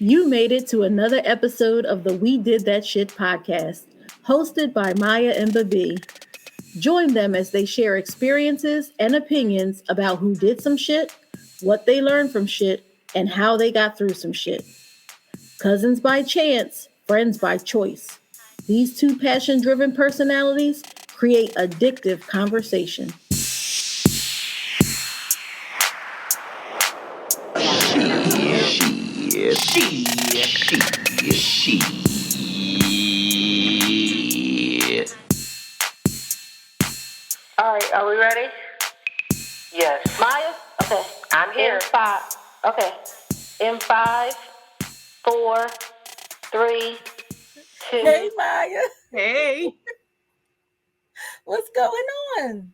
You made it to another episode of the We Did That Shit podcast, hosted by Maya and Bibbi. Join them as they share experiences and opinions about who did some shit, what they learned from shit, and how they got through some shit. Cousins by chance, friends by choice. These two passion driven personalities create addictive conversation. All right, are we ready? Yes. Maya? Okay. I'm here. In five. Okay. In 5, 4, 3, 2. Hey, Maya. Hey, What's going on?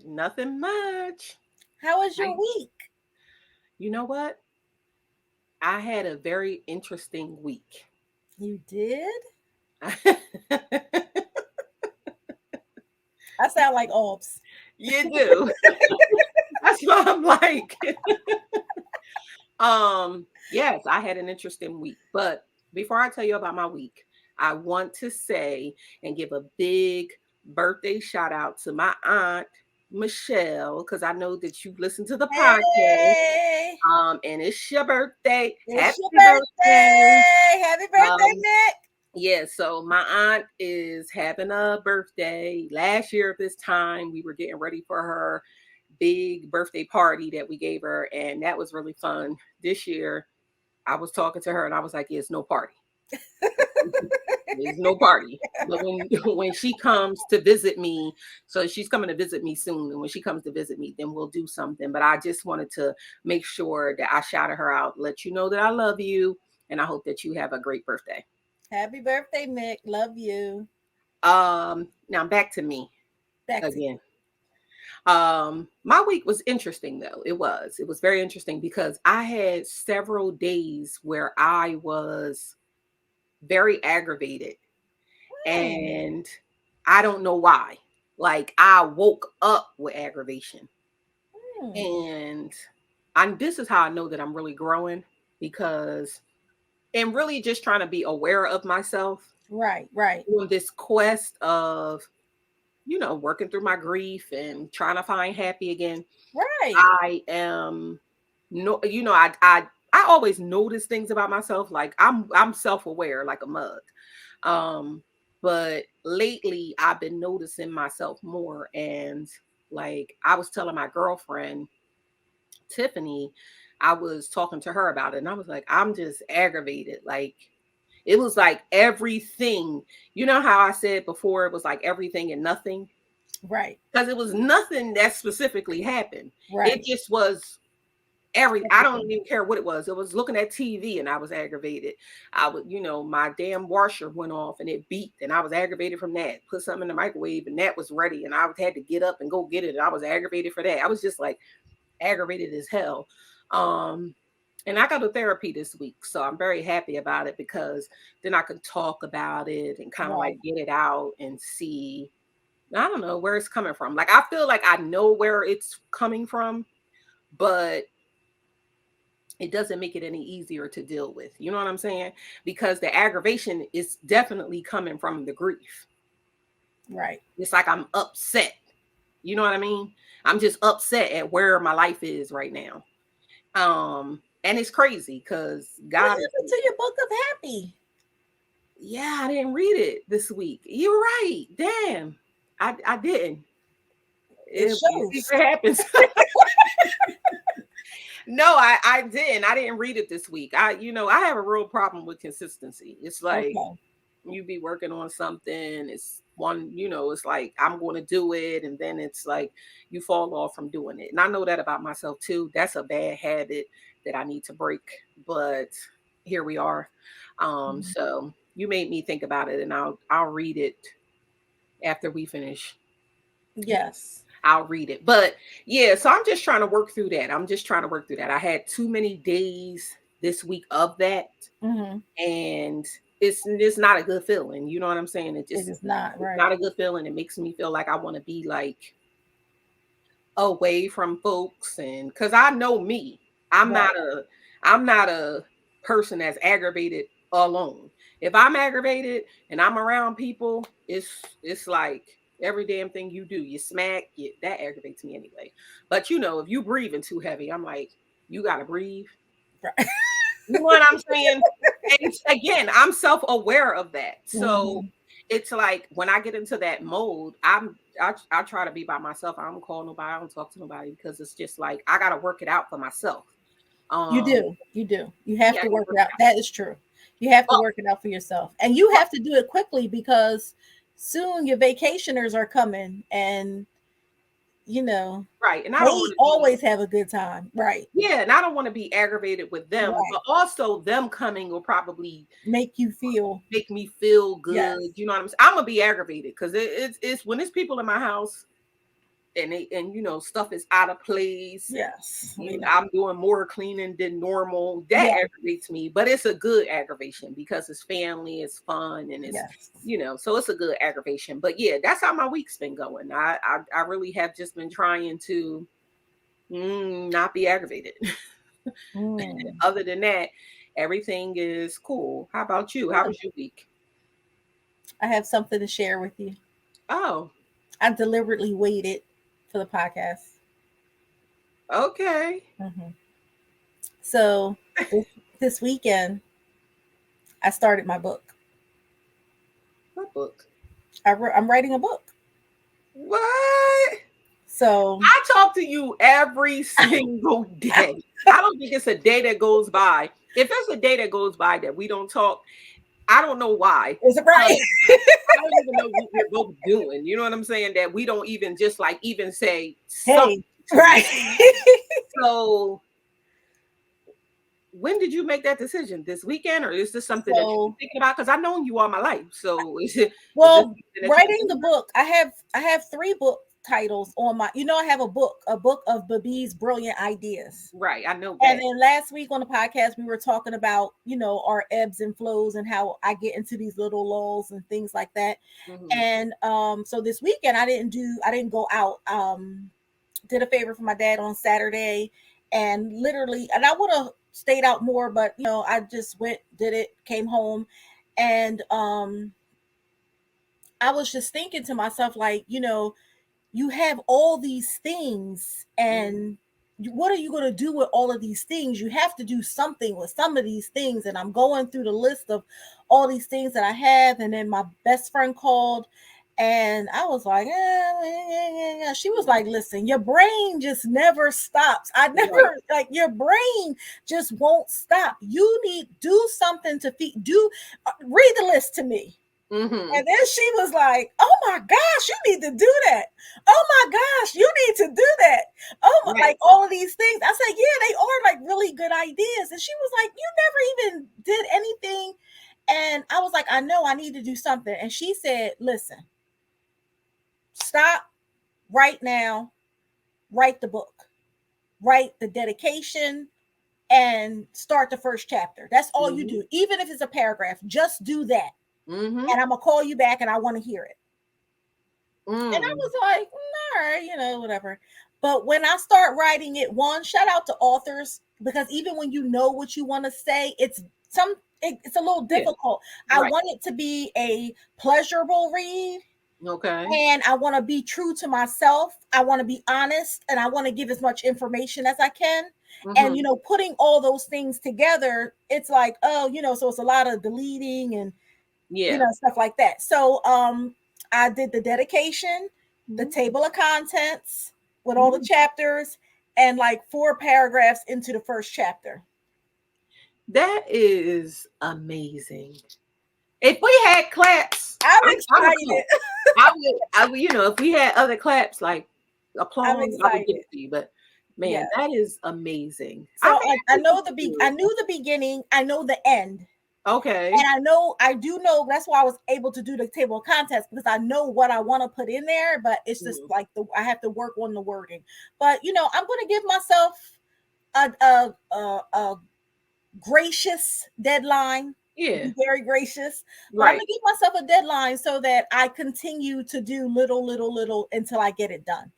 nothing much. How was your Right. week? You know what? I had a very interesting week. You did? You I sound like Ops. do. That's what I'm like. Yes, I had an interesting week. But before I tell you about my week, I want to say and give a big birthday shout out to my aunt Michelle, because I know that you listen to the podcast. Hey, And it's your birthday. it's Happy your birthday. Happy birthday, Um, Nick. Yeah, so my aunt is having a birthday. Last year at this time, we were getting ready for her big birthday party that we gave her, and that was really fun. This year, I was talking to her and I was like, yeah, it's no party. There's no party. But when she comes to visit me, so she's coming to visit me soon, and when she comes to visit me, then we'll do something. But I just wanted to make sure that I shouted her out, let you know that I love you, and I hope that you have a great birthday. Happy birthday, Mick. Love you. Now back to me Back to again. My week was interesting though. It was very interesting because I had several days where I was very aggravated, and I don't know why. Like I woke up with aggravation, and this is how I know that I'm really growing, because and really just trying to be aware of myself Right. on this quest of working through my grief and trying to find happy again. Right. I am no, I always notice things about myself. Like I'm self-aware like a mug. But lately I've been noticing myself more, and like I was telling my girlfriend Tiffany, I was talking to her about it, and I was like, I'm just aggravated. Like it was like everything, how I said before, it was like everything and nothing. Right. Because it was nothing that specifically happened. Right. It just was I don't even care what it was. It was looking at TV and I was aggravated. I would, my damn washer went off and it beeped and I was aggravated from that. Put something in the microwave and that was ready and I had to get up and go get it. And I was aggravated for that. I was just like aggravated as hell. And I got to therapy this week. So I'm very happy about it, because then I can talk about it and kind of like get it out and see, I don't know where it's coming from. Like, I feel like I know where it's coming from, but it doesn't make it any easier to deal with. You know what I'm saying? Because the aggravation is definitely coming from the grief. Right. It's like I'm upset. You know what I mean? I'm just upset at where my life is right now. And it's crazy because God. What happened to your book of happy? Yeah, I didn't read it this week. You're right. Damn. I didn't. It happens. No, I didn't. I didn't read it this week. I have a real problem with consistency. It's like you be working on something. It's it's like I'm going to do it, and then it's like you fall off from doing it. And I know that about myself too. That's a bad habit that I need to break. But here we are. So you made me think about it, and I'll read it after we finish. Yes. I'll read it. But yeah, so I'm just trying to work through that. I had too many days this week of that. And it's not a good feeling. You know what I'm saying? It is not right. It's not a good feeling. It makes me feel like I want to be like away from folks, and because I know me, I'm not a person that's aggravated alone. If I'm aggravated and I'm around people, it's like every damn thing you do, you smack, that aggravates me anyway. But you know, if you breathing too heavy, I'm like, you gotta breathe. Right. You know what I'm saying? And again, I'm self-aware of that. So Mhm. it's like when I get into that mode, I try to be by myself. I don't call nobody, I don't talk to nobody because it's just like I gotta work it out for myself. You Um do. You do. You have yeah, I to gotta work work it out. it That is true. You have to out. work it out for yourself. And you have to do it quickly because soon your vacationers are coming and you know, Right. And I don't they want to be always have a good time. Right. yeah, and I don't want to be aggravated with them, Right. but also them coming will probably Make you feel make me feel good. yes. You know what I'm saying? I'm gonna be aggravated because it's when it's people in my house and you know stuff is out of place. Yes. We know. I'm doing more cleaning than normal. That Yeah. aggravates me, but it's a good aggravation because it's family, it's fun, and it's Yes. you know, so it's a good aggravation. But yeah, that's how my week's been going. I really have just been trying to not be aggravated. Mm. Other than that, everything is cool. How about you? How Good. was your week? I have something to share with you. Oh, I deliberately waited for the podcast. okay. Mhm. So this weekend, I started my book. What book? I'm writing a book. What? So I talk to you every single day. I don't think it's a day that goes by. If there's a day that goes by that we don't talk, I don't know why. is it right? I don't even know what we're both doing. You know what I'm saying? That we don't even just like even say something Hey, to me. right. So when did you make that decision? This weekend, or is this something that you've been So thinking about? Because I've known you all my life. So is this well, something that you've been writing the thinking book, I have three book titles on my I have a book of Bibbi's brilliant ideas. about? Right. I know And that. then last week on the podcast, we were talking about, our ebbs and flows and how I get into these little lulls and things like that. Mhm. And so this weekend I didn't go out. Did a favor for my dad on Saturday and literally and I would have stayed out more, but I just went, did it, came home, and I was just thinking to myself, like, you have all these things Mhm. and what are you going to do with all of these things? You have to do something with some of these things. And I'm going through the list of all these things that I have. And then my best friend called and I was like, she was like, listen, your brain just never stops. I Right. never like your brain just won't stop. You need do something to feed, read the list to me. Mhm. And then she was like, "Oh my gosh, you need to do that. Oh my gosh, you need to do that. Oh my, Right. like all of these things." I said, "Yeah, they are like really good ideas." And she was like, "You never even did anything." And I was like, "I know I need to do something." And she said, "Listen, stop right now, write the book, write the dedication, and start the first chapter. That's all you Mhm. do. Even if it's a paragraph, just do that. Mhm. And I'm gonna call you back and I want to hear it." And I Mm. was like, all right, whatever. But when I start writing it, one, shout out to authors, because even when you know what you want to say, it's a little Yeah. difficult. I Right. want it to be a pleasurable read, Okay. and I want to be true to myself. I want to be honest, and I want to give as much information as I can. And Mhm. putting all those things together, it's like, oh, so it's a lot of deleting and Yeah. stuff like that. So I did the dedication, the Mhm. table of contents with all the Mhm. chapters, and like 4 paragraphs into the first chapter. That is amazing. If we had claps, I'm I'm a clap. excited. If we had other claps like I'm applause, I would give excited. it to you. But man, Yeah. that is amazing. I So may like actually look into I it. knew the beginning, I know the end. Okay. And I do know that's why I was able to do the table of contents, because I know what I want to put in there, but it's just Mhm. like I have to work on the wording. But I'm going to give myself a gracious deadline. Be Yeah. very gracious, but I'm Right. gonna give myself a deadline so that I continue to do little until I get it done.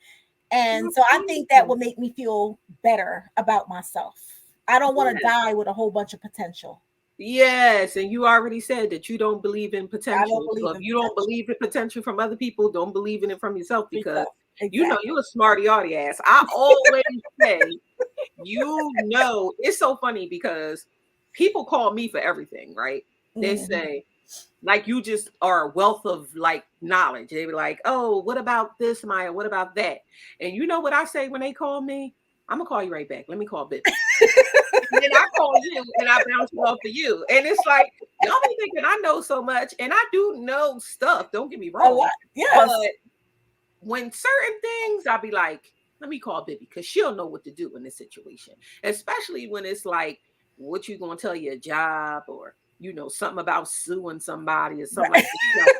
And That's so I think that amazing. will make me feel better about myself. I don't want to die with a whole bunch of potential. Yes, and you already said that you don't believe in potential. I don't believe So if in you don't potential. believe in potential from other people, don't believe in it from yourself, because Exactly. you're a smarty arty ass. I always say, it's so funny because people call me for everything, right? They say, like, you just are a wealth of like knowledge. They be like, oh, what about this, Maya? What about that? And you know what I say when they call me? I'm gonna call you right back. Let me call Bibbi. And then I call you and I bounce it off of you. And it's like, y'all be thinking I know so much, and I do know stuff. Don't get me A lot. wrong. Yes. But when certain things, I'll be like, let me call Bibbi, because she'll know what to do in this situation. Especially when it's like, what you gonna tell your job, or something about suing somebody or something like that.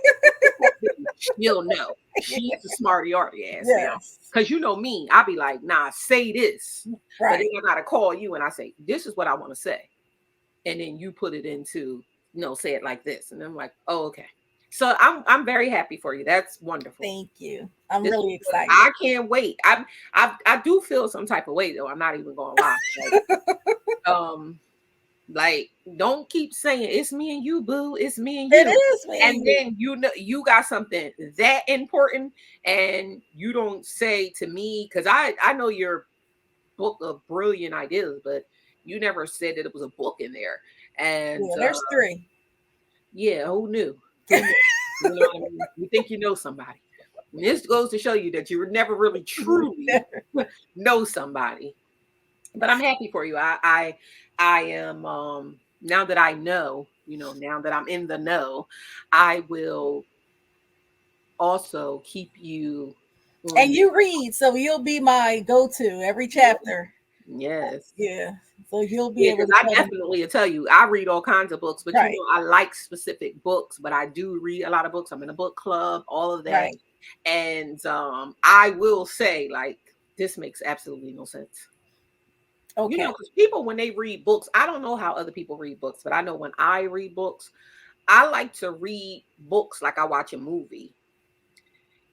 She'll know. She's a smarty arty ass now. Yes. Because me, I'll be like, nah, say this. Right. But then I gotta call you and I say, this is what I want to say. And then you put it into, say it like this. And I'm like, oh, okay. So I'm very happy for you. That's wonderful. Thank you. I'm really excited. I can't wait. I do feel some type of way, though. I'm not even gonna lie. Like, don't keep saying it's me and you, boo. It's me and you. It is me. And then you got something that important, and you don't say to me, because I know your book of brilliant ideas, but you never said that it was a book in there. And there's 3. Yeah, who knew? Who knew? You know what I mean? You think you know somebody. And this goes to show you that you never really truly know somebody. But I'm happy for you. I am now that I know, now that I'm in the know, I will also keep you. And you read, so you'll be my go-to every chapter. Yes. Yeah. So you'll be able to. I definitely tell you, I read all kinds of books, but I like specific books, but I do read a lot of books. I'm in a book club, all of that. Right. And I will say, like, this makes absolutely no sense. Okay. Because people, when they read books, I don't know how other people read books, but I know when I read books, I like to read books like I watch a movie,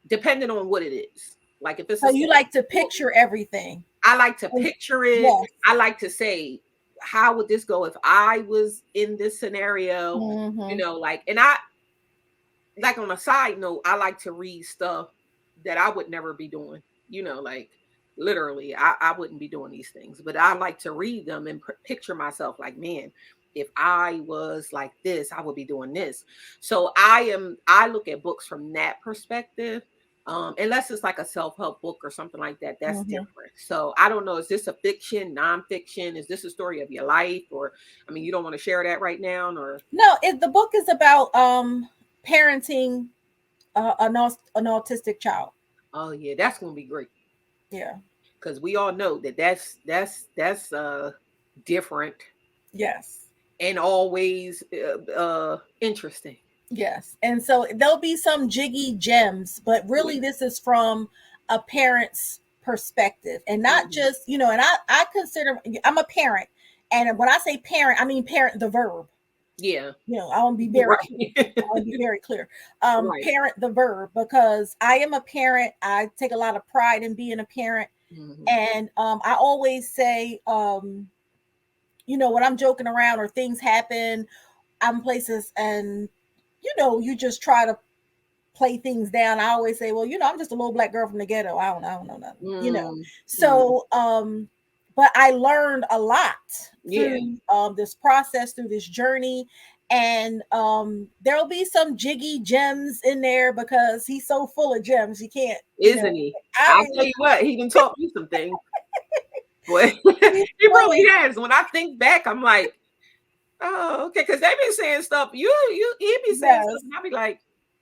depending on what it is. Like, if it's so you like to picture everything. I like to picture it. Yes. I like to say, how would this go if I was in this scenario? And I, like, on a side note, I like to read stuff that I would never be doing, like, literally, I wouldn't be doing these things, but I like to read them and picture myself like, man, if I was like this, I would be doing this. So I look at books from that perspective. Unless it's like a self-help book or something like that, that's different. So I don't know, is this a fiction, nonfiction? Is this a story of your life? Or, I mean, you don't want to share that right now? Or no, the book is about parenting an autistic child. Oh yeah, that's gonna be great. Yeah, because we all know that's different. Yes, and always interesting. Yes, and so there'll be some jiggy gems, but really this is from a parent's perspective, and not just and I consider, I'm a parent, and when I say parent, I mean parent the verb. Yeah, I want to be very clear. Parent the verb, because I am a parent. I take a lot of pride in being a parent, and I always say, when I'm joking around or things happen, I'm places and you just try to play things down. I always say, well, I'm just a little black girl from the ghetto. I don't know nothing, So, but I learned a lot through this process, through this journey. And there'll be some jiggy gems in there because he's so full of gems. You can't, isn't he? I'll tell you what, he can taught me some things. Boy, he really has. When I think back, I'm like, oh, okay, because they've been saying stuff. He be saying stuff, and I'll be like,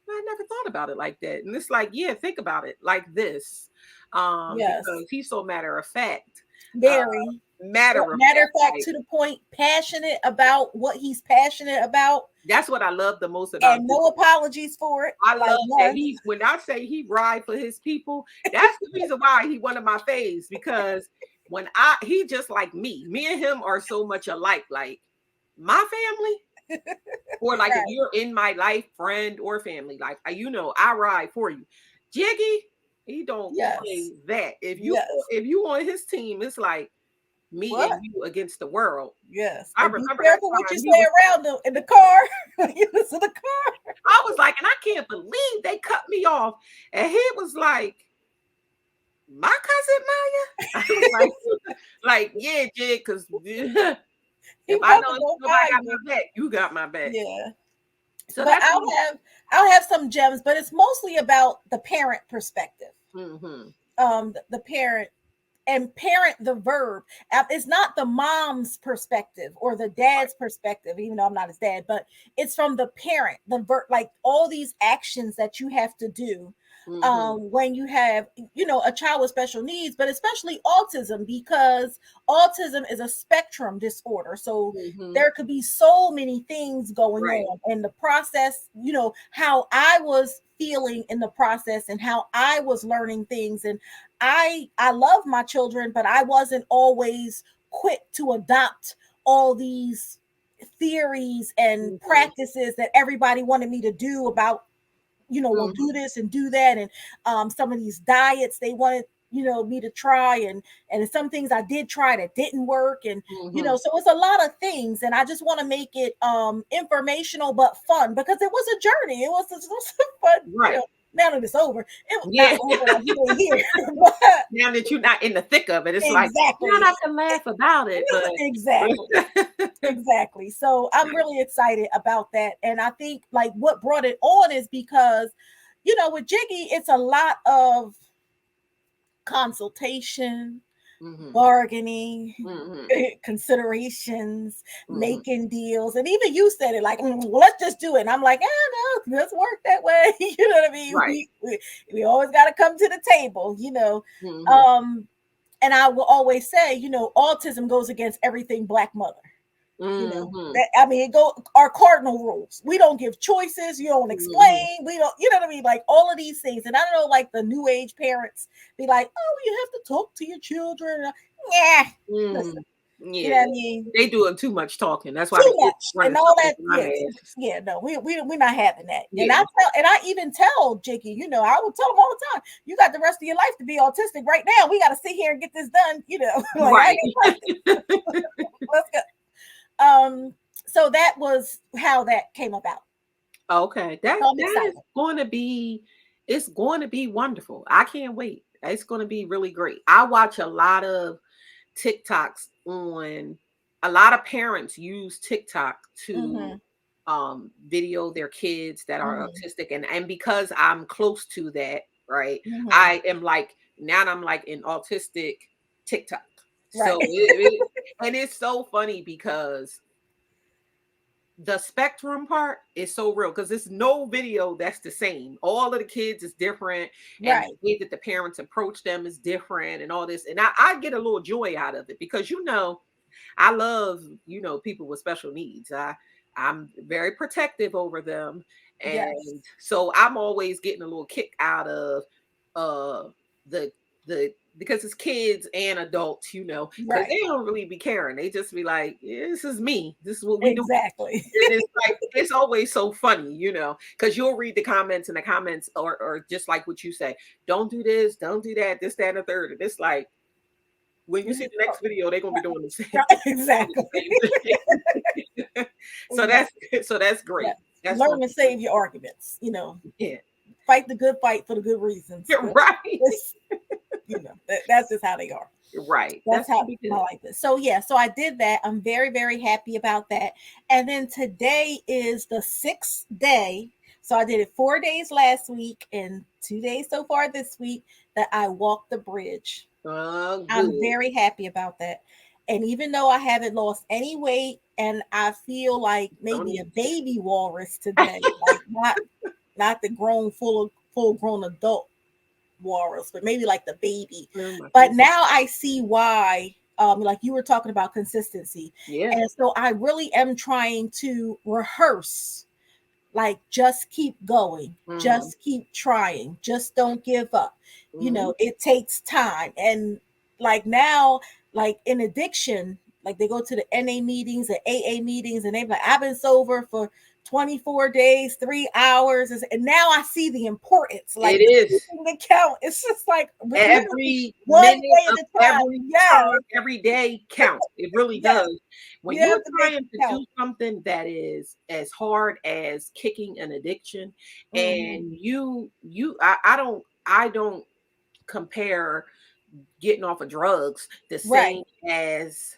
I never thought about it like that. And it's like, yeah, think about it like this. Because he's so matter of fact. Very matter of fact, to the point, passionate about what he's passionate about. That's what I love the most about and no apologies for it. I love that when I say he ride for his people, that's the reason why he one of my faves, because he just like me and him are so much alike. Like, my family, or like if you're in my life, friend or family, like I ride for you. Jiggy, he don't play that. If you on his team, it's like, me What? and you against the world. Yes. I And be remember that careful what you time. say around them in the car. You was in the car. I was like, and I can't believe they cut me off. And he was like, my cousin Maya? I was like, yeah, Jig, because if He I about know to go nobody by got you. my back, you got my back. Yeah. So But that's I'll have some gems, but it's mostly about the parent perspective. The parent and parent, the verb. It's not the mom's perspective or the dad's perspective, even though I'm not his dad, but it's from the parent, the verb, like all these actions that you have to do when you have, a child with special needs, but especially autism, because autism is a spectrum disorder. So there could be so many things going on in the process, how I was feeling in the process and how I was learning things. And I love my children, but I wasn't always quick to adopt all these theories and practices that everybody wanted me to do about, we'll do this and do that. And some of these diets they wanted, me to try. And some things I did try that didn't work. And, so it's a lot of things. And I just want to make it informational, but fun, because it was a journey. It was fun, right. Now that it's over, it was not over like you here. But now that you're not in the thick of it, it's exactly. like you don't have to laugh about it. But exactly. So I'm really excited about that. And I think like what brought it on is because, with Jiggy, it's a lot of consultation, bargaining, considerations, making deals. And even you said it like, let's just do it. And I'm like, no, let's work that way. You know what I mean? Right. We always got to come to the table, and I will always say, autism goes against everything Black mother. It our cardinal rules. We don't give choices. You don't explain. We don't, you know what I mean? Like all of these things. And I don't know, like the new age parents be like, oh, you have to talk to your children. Yeah. Listen, yeah. You know what I mean? They doing too much talking. That's why too much and all that. No, we're not having that. Yeah. And I even tell Jakey, I would tell him all the time, you got the rest of your life to be autistic right now. We got to sit here and get this done. Right. Let's go. So that was how that came about. Okay. That is going to be, it's going to be wonderful. I can't wait. It's going to be really great. I watch a lot of TikToks on, a lot of parents use TikTok to video their kids that are autistic. And because I'm close to that, right? I am like, now I'm like in autistic TikTok. Right. So and it's so funny because the spectrum part is so real, because there's no video that's the same. All of the kids is different, and the way that the parents approach them is different, and all this. And I get a little joy out of it, because I love people with special needs. I'm very protective over them, and so I'm always getting a little kick out of the because it's kids and adults, because they don't really be caring. They just be like, yeah, this is me. This is what we do. Exactly. And it's like, it's always so funny, because you'll read the comments, and the comments are just like what you say. Don't do this, don't do that, this, that, and the third. And it's like, when you see the next video, they're gonna be doing the same. Exactly. So that's great. Yeah. That's Learn to save your arguments. Yeah. Fight the good fight for the good reasons. Right. That's just how they are. Right. That's how I like this. So so I did that. I'm very, very happy about that. And then today is the 6th day. So I did it 4 days last week and 2 days so far this week that I walked the bridge. Oh, I'm very happy about that. And even though I haven't lost any weight, and I feel like maybe a baby walrus today, like not the full grown adult walrus, but maybe like the baby. But now I see why, like you were talking about consistency. Yeah. And so I really am trying to rehearse, like, just keep going, just keep trying, just don't give up. It takes time. And like now, like in addiction, like they go to the NA meetings, the AA meetings, and they're like, I've been sober for 24 days, 3 hours. And now I see the importance. Like it is the count. It's just like every one minute day at of a time. every Yes. time, every day counts. It really Yes. does. When You you're have to make trying it to count. do something that is as hard as kicking an addiction, and I don't compare getting off of drugs the Right. same as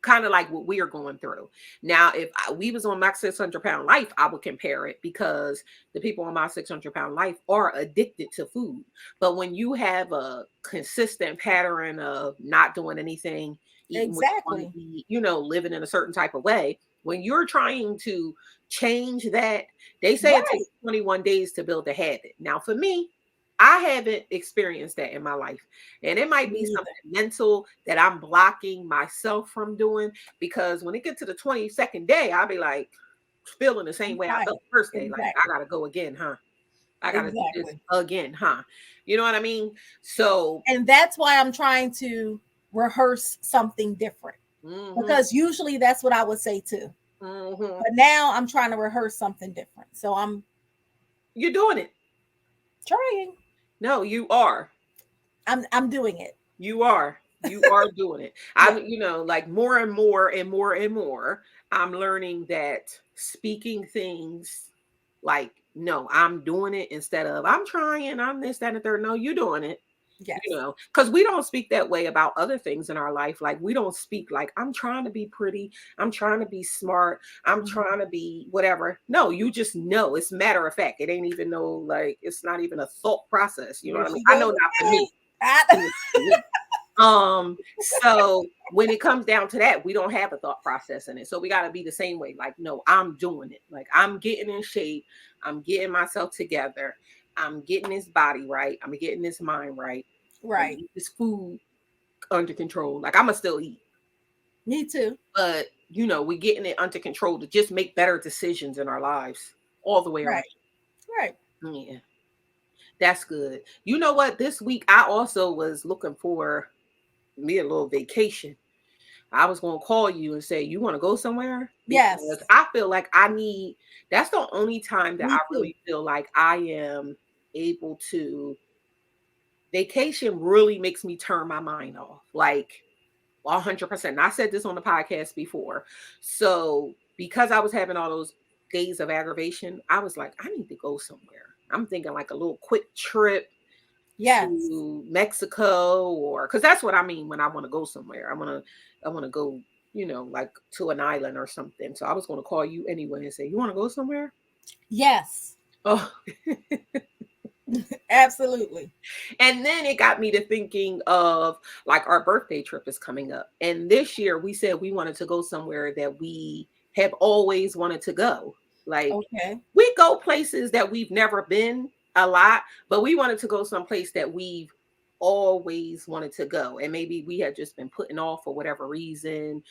kind of like what we are going through. Now, if we was on my 600-pound life, I would compare it because the people on my 600-pound life are addicted to food. But when you have a consistent pattern of not doing anything, eating what you want Exactly. to eat, living in a certain type of way, when you're trying to change that, they say it Right. takes 21 days to build a habit. Now, for me, I haven't experienced that in my life. And it might be Me something mental that I'm blocking myself from doing, because when it gets to the 22nd day, I'll be like feeling the same way I Right. felt the first day. Like, I Exactly. gotta go again, huh? I gotta do this Exactly. again, huh? You know what I mean? So And that's why I'm trying to rehearse something different. Because usually that's what I would say too. But now I'm trying to rehearse something different. So you're doing it. trying. No, you are. I'm doing it. You are. You are doing it. Yeah. Like more and more and more and more, I'm learning that speaking things like, no, I'm doing it instead of I'm trying, I'm this, that, and the third. No, you're doing it. Yes. Because we don't speak that way about other things in our life. Like, we don't speak like, I'm trying to be pretty, I'm trying to be smart, I'm trying to be whatever. No, you just know. It's matter of fact. It ain't even like, it's not even a thought process. You know Here what I mean? she I goes know not for me. again. So when it comes down to that, we don't have a thought process in it. So we got to be the same way. Like, no, I'm doing it. Like, I'm getting in shape. I'm getting myself together. I'm getting this body right. I'm getting this mind right. Right. This food under control. Like, I'ma still eat. Me too. But we're getting it under control to just make better decisions in our lives all the way around. Right. Yeah. That's good. You know what? This week I also was looking for me a little vacation. I was going to call you and say, you want to go somewhere? Yes. Because I feel like that's the only time that Me I too. really feel like I am able to. Vacation really makes me turn my mind off. Like, 100%. And I said this on the podcast before. So because I was having all those days of aggravation, I was like, I need to go somewhere. I'm thinking like a little quick trip Yes. to Mexico, or because that's what I mean when I want to go somewhere. I want to go, like to an island or something. So I was going to call you anyway and say, you want to go somewhere? Yes. Oh, absolutely. And then it got me to thinking of like our birthday trip is coming up. And this year we said we wanted to go somewhere that we have always wanted to go. Like, okay, we go places that we've never been a lot, but we wanted to go someplace that we've always wanted to go. And maybe we had just been putting off for whatever reason,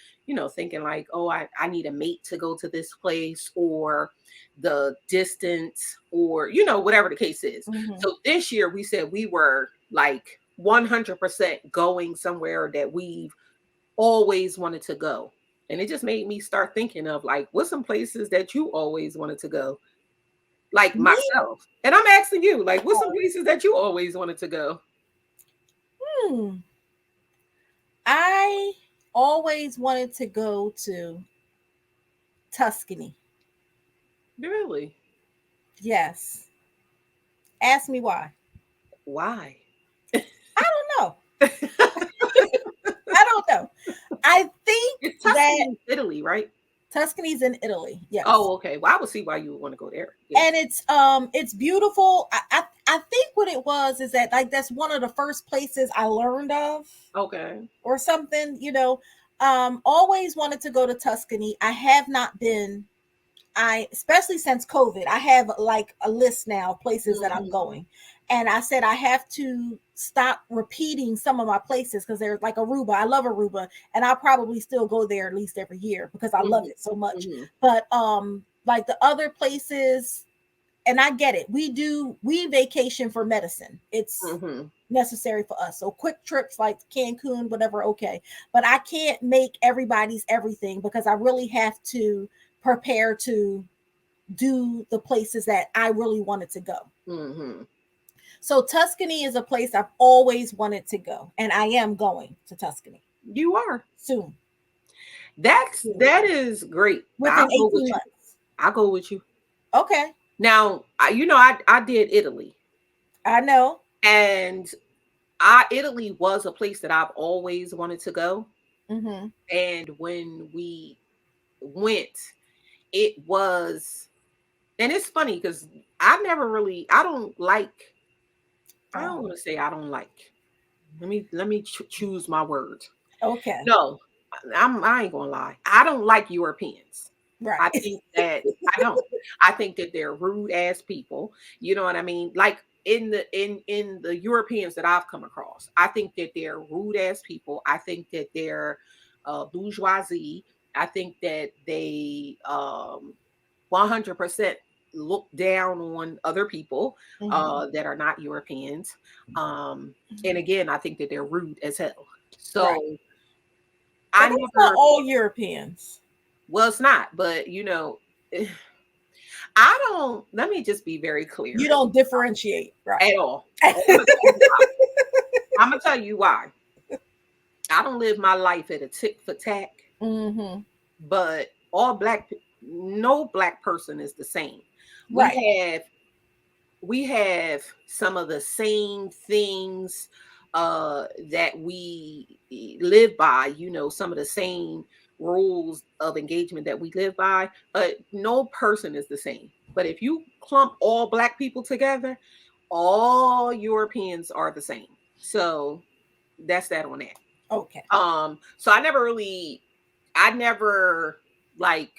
thinking like, oh, I need a mate to go to this place, or the distance, or, whatever the case is. So this year we said we were like 100% going somewhere that we've always wanted to go. And it just made me start thinking of like, what's some places that you always wanted to go? Like myself. And I'm asking you, like, what's some places that you always wanted to go? I always wanted to go to Tuscany. Really? Yes. Ask me why. Why? I don't know. I don't know. I think it's Tuscany, Italy, right? Tuscany's in Italy. Yes. Oh, okay. Well, I would see why you would want to go there. Yeah. And it's beautiful. I think what it was is that like that's one of the first places I learned of. Okay. Or something, always wanted to go to Tuscany. I have not been. Especially since COVID, I have like a list now of places that I'm going. And I said I have to stop repeating some of my places because there's like Aruba. I love Aruba, and I'll probably still go there at least every year because I love it so much. But like the other places, and I get it. We vacation for medicine. It's necessary for us. So quick trips like Cancun, whatever, okay. But I can't make everybody's everything because I really have to prepare to do the places that I really wanted to go. Mm-hmm. So Tuscany is a place I've always wanted to go, and I am going to Tuscany. You are soon. that is great. Within I'll go 18 with you. months. I'll go with you. Okay. Now, I did Italy, I know. and Italy was a place that I've always wanted to go. Mm-hmm. And when we went, it was, and it's funny because I don't like, I don't want to say I don't like. Let me choose my words. Okay. No, I ain't gonna lie. I don't like Europeans. Right. I think that I don't. I think that they're rude ass people. You know what I mean? Like in the Europeans that I've come across, I think that they're rude ass people. I think that they're bourgeoisie. I think that they 100% look down on other people that are not Europeans. And again, I think that they're rude as hell. So Right. I But that's not never, all Europeans. well, it's not, but I don't, let me just be very clear You don't differentiate, right? at all. I'm gonna tell you why. I'm gonna tell you why. I don't live my life at a tick for tack, Mm-hmm. but no black person is the same. Right. We have some of the same things that we live by, some of the same rules of engagement that we live by, but no person is the same. But if you clump all black people together, all Europeans are the same. So that's that on that. Okay. So I never like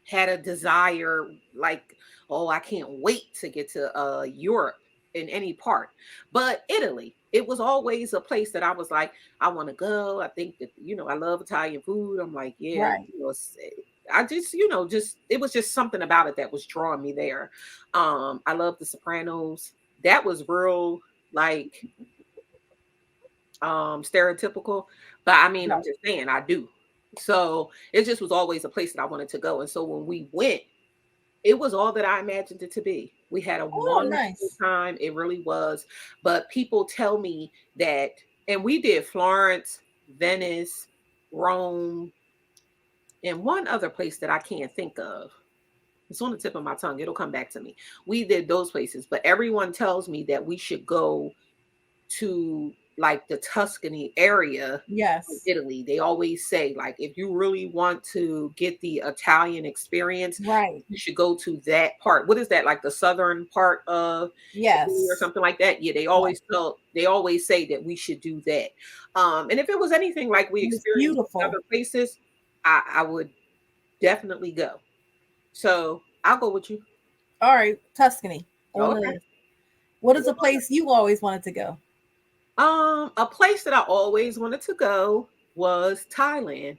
had a desire like, oh, I can't wait to get to Europe in any part. But Italy, it was always a place that I was like, I want to go. I think that, I love Italian food. I'm like, yeah, Right. I just, just it was just something about it that was drawing me there. I love The Sopranos. That was real like stereotypical, but I mean, I'm Right. just saying I do. So it just was always a place that I wanted to go. And so when we went, it was all that I imagined it to be. We had a Oh, wonderful nice. time. It really was. But people tell me that, and we did Florence, Venice, Rome, and one other place that I can't think of. It's on the tip of my tongue. It'll come back to me. We did those places, but everyone tells me that we should go to like the Tuscany area of Yes. Italy. They always say, like, if you really want to get the Italian experience, Right. you should go to that part. What is that? Like the southern part of Italy or Yes. something like that? Yeah, they always say that we should do that. And if it was anything like we It's experienced in beautiful. other places, I would definitely go. So I'll go with you. All right. Tuscany on the Okay. list. What is a place you always wanted to go? A place that I always wanted to go was Thailand.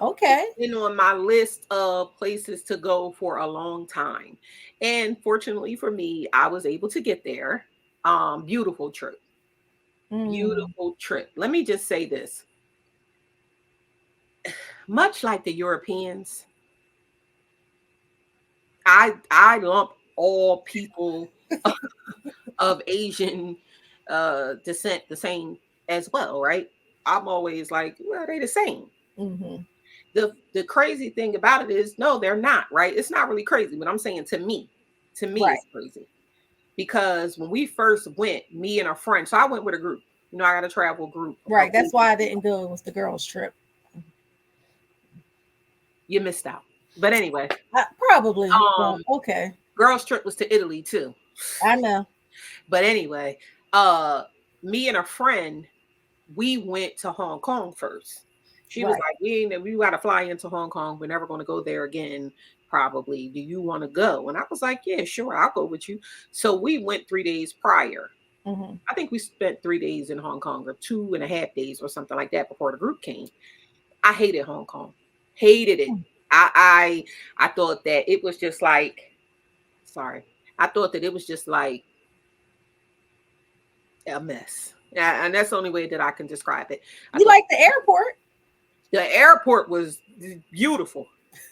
Okay. It's been on my list of places to go for a long time. And fortunately for me, I was able to get there. Beautiful trip. Mm. Beautiful trip. Let me just say this. Much like the Europeans, I lump all people of Asian descent the same as well, right? I'm always like, well, they the same. Mm-hmm. The crazy thing about it is, no, they're not, right? It's not really crazy, but I'm saying to me, Right. it's crazy because when we first went, me and a friend, so I went with a group. I got a travel group of Right. That's Asian why I didn't people. go. It was the girls' trip. You missed out, but anyway, Probably. But um, okay. girls' trip was to Italy too. I know. But anyway, uh, me and a friend, we went to Hong Kong first. She was Right. like, we got to fly into Hong Kong. We're never going to go there again, probably. Do you want to go? And I was like, yeah, sure, I'll go with you. So we went 3 days prior. Mm-hmm. I think we spent 3 days in Hong Kong or 2.5 days or something like that before the group came. I hated Hong Kong. Hated it. I thought that it was just like, sorry. I thought that it was just like a mess. Yeah, and that's the only way that I can describe it. You like the airport? The airport was beautiful.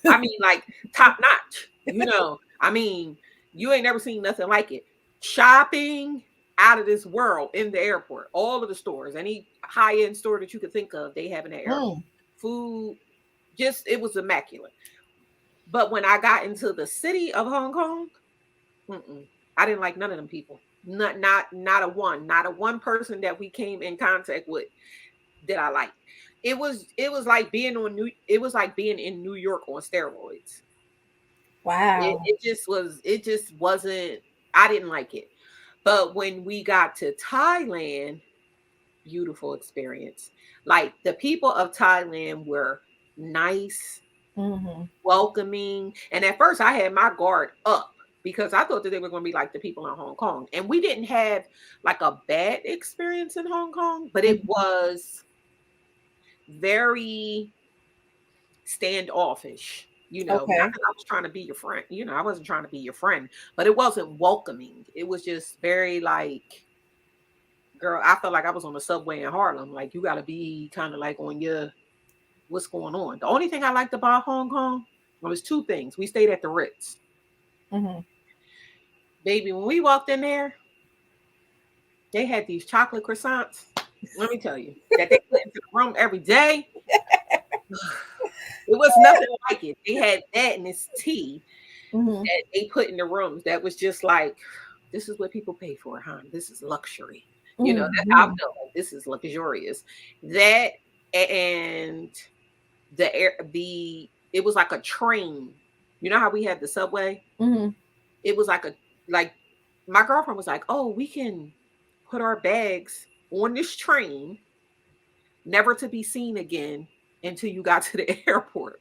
I mean, like top notch. I mean, you ain't never seen nothing like it. Shopping out of this world in the airport. All of the stores, any high end store that you could think of, they have in the airport. Food, just it was immaculate. But when I got into the city of Hong Kong, I didn't like none of them people. Not a one person that we came in contact with that I liked. It was like being in New York on steroids. Wow. It just wasn't, I didn't like it. But when we got to Thailand, beautiful experience. Like the people of Thailand were nice, welcoming. And at first I had my guard up because I thought that they were going to be like the people in Hong Kong. And we didn't have like a bad experience in Hong Kong, but it was very standoffish. Not that I was trying to be your friend. I wasn't trying to be your friend, but it wasn't welcoming. It was just very like, girl, I felt like I was on the subway in Harlem. Like, you got to be kind of like on your, what's going on. The only thing I liked about Hong Kong was two things. We stayed at the Ritz. Baby, when we walked in there, they had these chocolate croissants. Let me tell you, that they put into the room every day. It was nothing like it. They had that and this tea that they put in the rooms that was just like, this is what people pay for, huh? This is luxury. That's how I felt. Like, this is luxurious. That and it was like a train. You know how we had the subway? It was like my girlfriend was like, oh, we can put our bags on this train, never to be seen again until you got to the airport.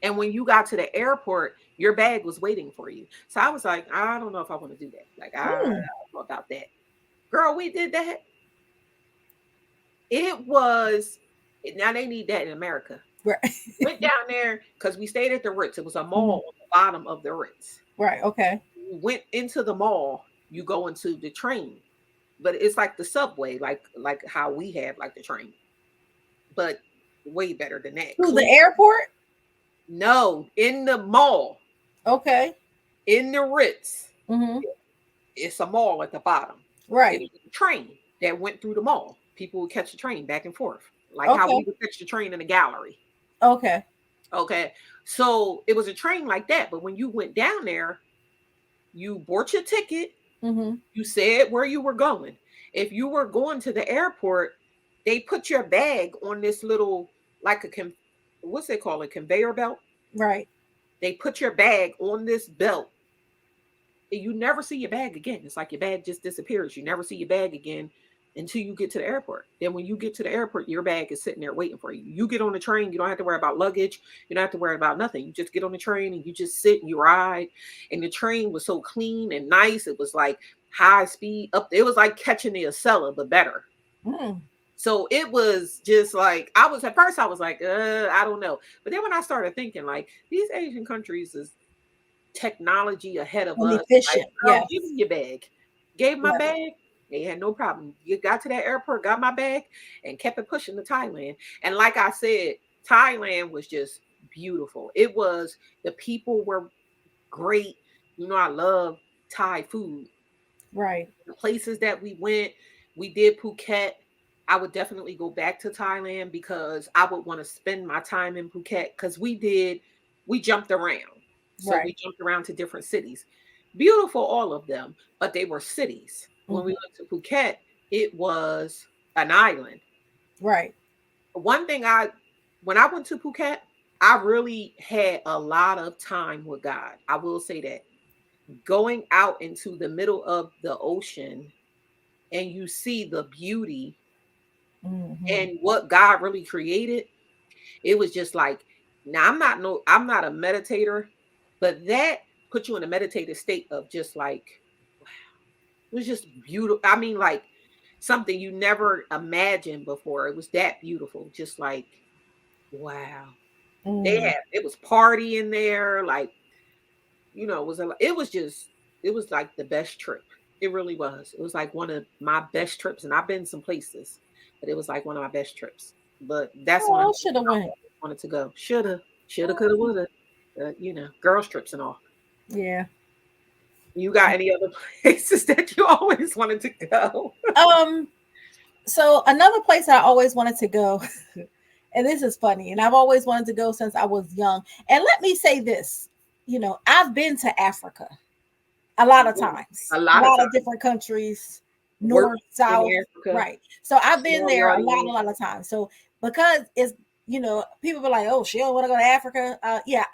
And when you got to the airport, your bag was waiting for you. So I was like, I don't know if I want to do that. Like, I don't know about that. Girl, we did that. It was, now they need that in America. Right. Went down there because we stayed at the Ritz. It was a mall on the bottom of the Ritz. Right. Okay. We went into the mall, you go into the train. But it's like the subway, like how we have like the train. But way better than that. To the airport? No, in the mall. Okay. In the Ritz. It's a mall at the bottom. Right. It was a train that went through the mall. People would catch the train back and forth. Like how we would catch the train in the gallery. Okay. So it was a train like that. But when you went down there, you bought your ticket. You said where you were going. If you were going to the airport, they put your bag on this little, like what's they call it? Conveyor belt? Right. They put your bag on this belt. And you never see your bag again. It's like your bag just disappears. You never see your bag again until you get to the airport. Then when you get to the airport, your bag is sitting there waiting for you. You get on the train, you don't have to worry about luggage. You don't have to worry about nothing. You just get on the train and you just sit and you ride. And the train was so clean and nice. It was like high speed up. It was like catching the Acela, but better. So it was just like, at first I was like, I don't know. But then when I started thinking, like, these Asian countries is technology ahead of us. Efficient. Like, give me your bag. Gave my bag. They had no problem. You got to that airport, got my bag, and kept it pushing to Thailand. And like I said, Thailand was just beautiful. It was, the people were great. I love Thai food. Right. The places that we went, we did Phuket. I would definitely go back to Thailand because I would want to spend my time in Phuket because we jumped around. So we jumped around to different cities. Beautiful, all of them, but they were cities. When we went to Phuket, it was an island. Right. One thing when I went to Phuket, I really had a lot of time with God. I will say that. Going out into the middle of the ocean and you see the beauty and what God really created, it was just like, now I'm not a meditator, but that put you in a meditative state of just like, wow, it was just beautiful. I mean, like something you never imagined before. It was that beautiful. Just like, wow. It was party in there. Like, it was like the best trip. It really was. It was like one of my best trips, and I've been some places, but it was like one of my best trips. But that's one of Oh, the should have I went. always wanted to go. Shoulda, coulda, woulda. Girls trips and all. Yeah. You got any other places that you always wanted to go? So another place I always wanted to go, and this is funny, and I've always wanted to go since I was young. And let me say this, I've been to Africa a lot of times, A a lot of lot times. of different countries, Work north, in south, Africa. right. So I've been there a audience. lot of times. So because it's, people be like, oh, she don't want to go to Africa. Yeah,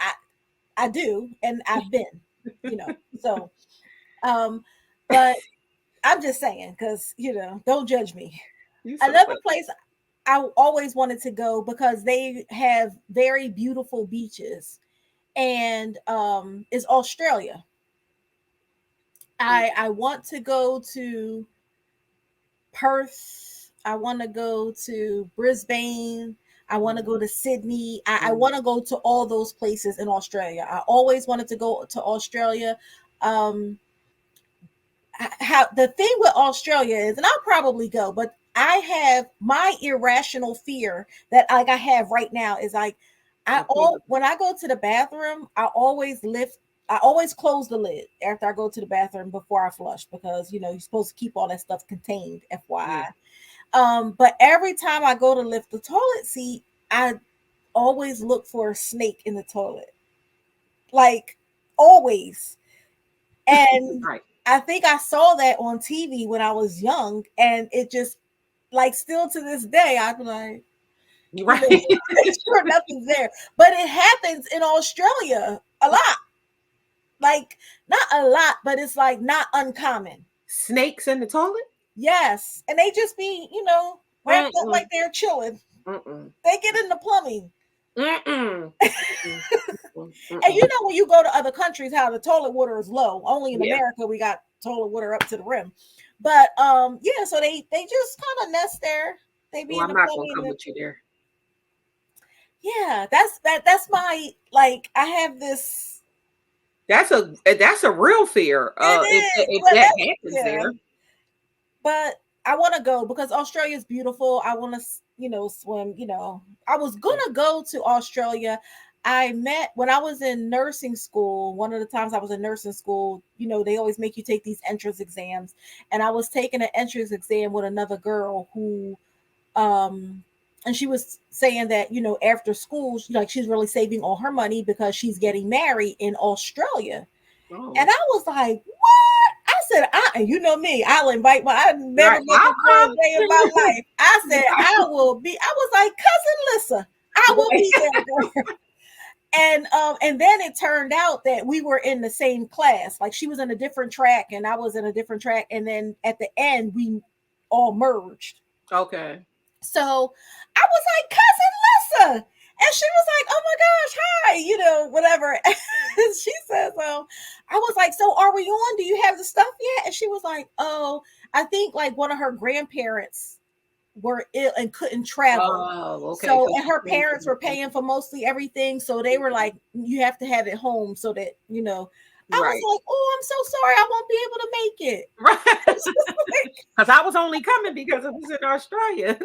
I do, and I've been, so, but I'm just saying, because, don't judge me. Another place I always wanted to go because they have very beautiful beaches, and is Australia. I want to go to Perth. I want to go to Brisbane. I want to go to Sydney. I want to go to all those places in Australia. I always wanted to go to Australia. How the thing with Australia is, and I'll probably go, but I have my irrational fear that like I have right now is like when I go to the bathroom, I always close the lid after I go to the bathroom before I flush, because you're supposed to keep all that stuff contained, FYI. But every time I go to lift the toilet seat, I always look for a snake in the toilet. Like always. And right. I think I saw that on TV when I was young, and it just like still to this day, I'm like, right. Sure, nothing's there. But it happens in Australia a lot. Like not a lot, but it's like not uncommon. Snakes in the toilet? Yes. And they just be, wrapped up like they're chilling. They get in the plumbing. And when you go to other countries, how the toilet water is low. Only in America we got toilet water up to the rim. But so they just kind of nest there. They be in the I'm not plumbing. gonna come with you there. Yeah, that's my, like, I have this. That's a real fear. If that happens there. But I want to go because Australia is beautiful. I want to, swim. I was gonna go to Australia. I met when I was in nursing school. One of the times I was in nursing school, they always make you take these entrance exams, and I was taking an entrance exam with another girl who, and she was saying that after school, she's really saving all her money because she's getting married in Australia. Oh. And I was like, what? I said, you know me, I'll invite I never met a girl day in my life. I said, I was like, Cousin Lissa, I will be there. And then it turned out that we were in the same class. Like she was in a different track and I was in a different track. And then at the end, we all merged. Okay. So I was like, Cousin Lissa. And she was like, oh my gosh, hi, whatever. And she says, I was like, so are we on? Do you have the stuff yet? And she was like, oh, I think like one of her grandparents were ill and couldn't travel. Oh, okay. So, and her parents were paying for mostly everything. So they were like, you have to have it home so that, I was like, oh, I'm so sorry. I won't be able to make it. Right. Because I was only coming because it was in Australia.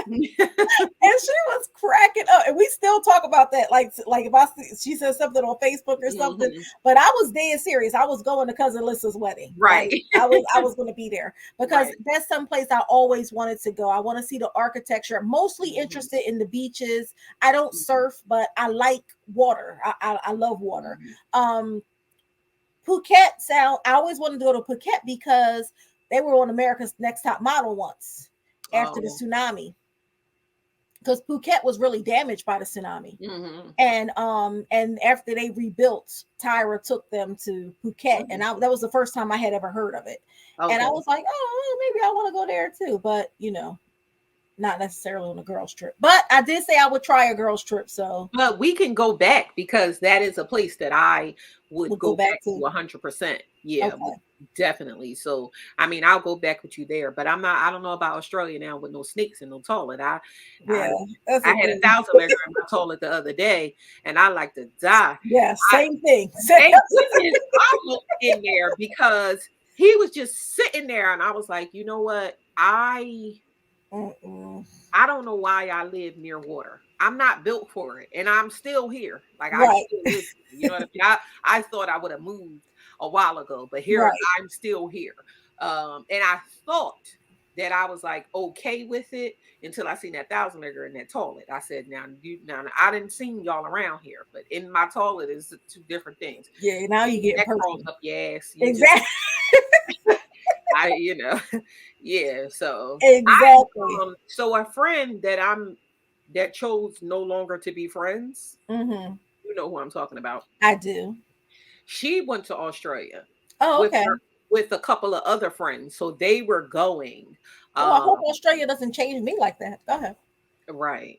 And she was cracking up, and we still talk about that. Like if she said something on Facebook or something, but I was dead serious. I was going to Cousin Lissa's wedding. Right. Like, I was going to be there because that's someplace I always wanted to go. I want to see the architecture. I'm mostly interested in the beaches. I don't surf, but I like water. I love water. Phuket I always wanted to go to Phuket because they were on America's Next Top Model once after the tsunami. Because Phuket was really damaged by the tsunami. And after they rebuilt, Tyra took them to Phuket. And that was the first time I had ever heard of it. And I was like, oh, maybe I want to go there too. But, not necessarily on a girls trip. But I did say I would try a girls trip. So but we can go back because that is a place that I would go back to 100%. Yeah, okay. Definitely. So I mean, I'll go back with you there, but I don't know about Australia now with no snakes in no toilet. I had 1,000 milligram in my toilet the other day and I like to die. Yeah, same thing. I looked in there because he was just sitting there, and I was like, you know what? I don't know why I live near water. I'm not built for it, and I'm still here. Like I Right. still live here. You know what I mean? I thought I would have moved a while ago, but here Right. I'm still here. And I thought that I was like okay with it until I seen that 1,000 in that toilet. I said, now I didn't see y'all around here, but in my toilet is two different things. Yeah, now you get That crawls personal. up your ass. You Exactly. Yeah. So Exactly. so a friend that chose no longer to be friends. Mm-hmm. You know who I'm talking about. I do. She went to Australia Oh, okay. with a couple of other friends, so they were going. Well, I hope Australia doesn't change me like that. Go ahead. Right.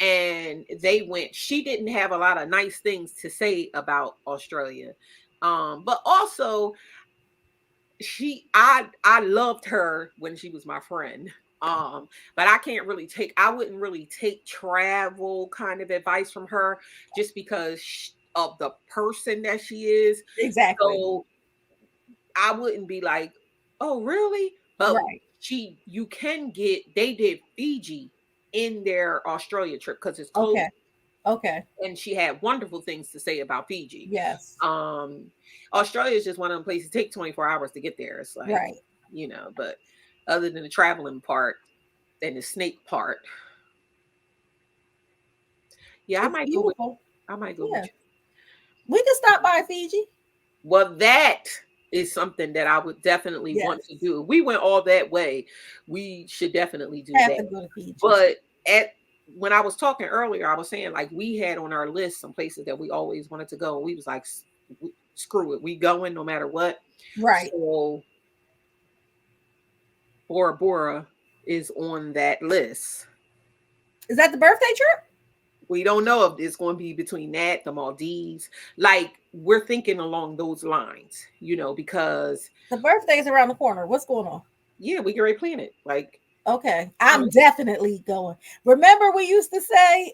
And they went. She didn't have a lot of nice things to say about Australia, but also I loved her when she was my friend. But I wouldn't really take travel kind of advice from her just because of the person that she is. Exactly. So I wouldn't be like, oh really? But Right. they did Fiji in their Australia trip because it's close, Okay. Okay. and she had wonderful things to say about Fiji. Yes. Australia is just one of them places, take 24 hours to get there. It's like, Right. but other than the traveling part and the snake part, yeah, It's beautiful. I might go Yeah. with you. We can stop by Fiji. Well, that is something that I would definitely want to Yes. do. If we went all that way, we should definitely do Have to that. go to Fiji. But when I was talking earlier, I was saying like we had on our list some places that we always wanted to go. And we was like, screw it, we going no matter what. Right. So Bora Bora is on that list. Is that the birthday trip? We don't know if it's going to be between that, the Maldives. Like we're thinking along those lines, because The birthday is around the corner. What's going on? yeah, we can already plan it. Like, okay, I'm definitely going. Remember, we used to say,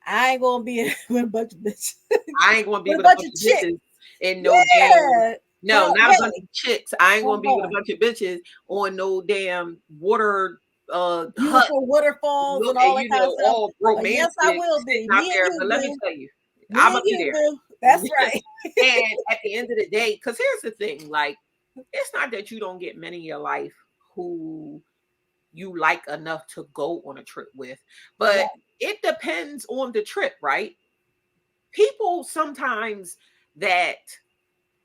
I ain't gonna be with a bunch of bitches. I ain't gonna be with a bunch of bitches and no damn. No, well, not a bunch of chicks. I ain't gonna be with a going. bunch of bitches on no damn water hut. Beautiful waterfalls and all that kind of stuff. All But romantic yes, I will be. out Me and there. you, But let me boo. tell you, Me I'm and gonna be you, there. boo. That's right. And at the end of the day, because here's the thing, like, it's not that you don't get men in your life who you like enough to go on a trip with, but it depends on the trip, right? People sometimes that